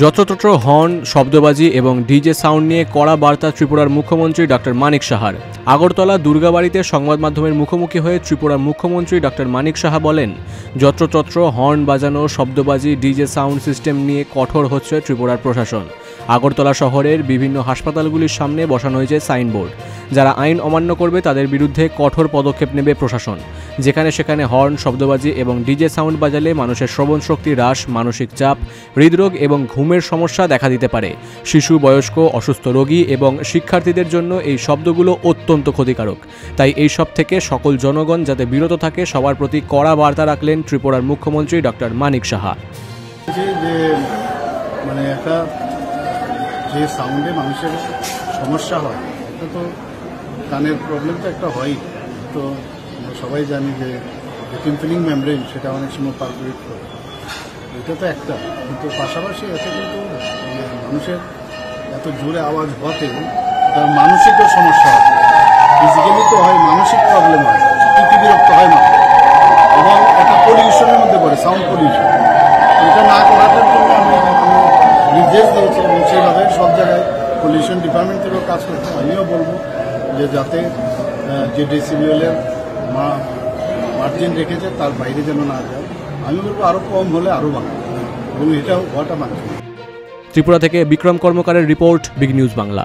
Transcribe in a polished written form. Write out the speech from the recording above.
যত্রতত্র হর্ন, শব্দবাজি এবং DJ sound নিয়ে কড়া বার্তা ত্রিপুরার মুখ্যমন্ত্রী ডক্টর মানিক সাহার। আগরতলা দুর্গাবাড়িতে সংবাদ মাধ্যমের মুখোমুখি হয়ে ত্রিপুরার মুখ্যমন্ত্রী ডক্টর মানিক সাহা বলেন, যত্রতত্র হর্ন বাজানো, শব্দবাজি, ডিজে সাউন্ড সিস্টেম নিয়ে কঠোর হচ্ছে ত্রিপুরার প্রশাসন। আগরতলা শহরের বিভিন্ন হাসপাতালগুলির সামনে বসানো হয়েছে সাইনবোর্ড। যারা আইন অমান্য করবে তাদের বিরুদ্ধে কঠোর পদক্ষেপ নেবে প্রশাসন। যেখানে সেখানে হর্ন, শব্দবাজি এবং ডিজে সাউন্ড বাজালে মানুষের শ্রবণ শক্তি হ্রাস, মানসিক চাপ, হৃদরোগ এবং ঘুমের সমস্যা দেখা দিতে পারে। শিশু, বয়স্ক, অসুস্থ রোগী এবং শিক্ষার্থীদের জন্য এই শব্দগুলো অত্যন্ত ক্ষতিকারক। তাই এই সব থেকে সকল জনগণ যাতে বিরত থাকে, সবার প্রতি কড়া বার্তা রাখলেন ত্রিপুরার মুখ্যমন্ত্রী ডক্টর মানিক সাহা। যে সাউন্ডে মানুষের সমস্যা হয়, এটা তো কানের প্রবলেম তো একটা হয়ই। তো সবাই জানি যে টিম্পানিক মেমব্রেন সেটা অনেক সময় পারফেক্ট করে, এটা তো একটা। কিন্তু পাশাপাশি এটা কিন্তু মানুষের এত জোরে আওয়াজ হতে তার মানসিকও সমস্যা হয়, ফিজিক্যালি তো হয়, মানসিক প্রবলেম হয়, বিরক্ত হয় মানুষ, এবং এটা পলিউশনের মধ্যে পড়ে, সাউন্ড পলিউশন। এটা না করাটার জন্য আমি নির্দেশ দিয়েছি এবং সেইভাবে সব জায়গায় পলিউশন ডিপার্টমেন্ট থেকেও কাজ করছে। আমিও বলবো যে যাতে যে ডেসিবেলের মার্জিন রেখেছে তার বাইরে যেন না যায়। আমি বলবো আরও কম হলে আরও ভালো, এবং এটাও হওয়াটা মানছি। ত্রিপুরা থেকে বিক্রম কর্মকারের রিপোর্ট, বিগ নিউজ বাংলা।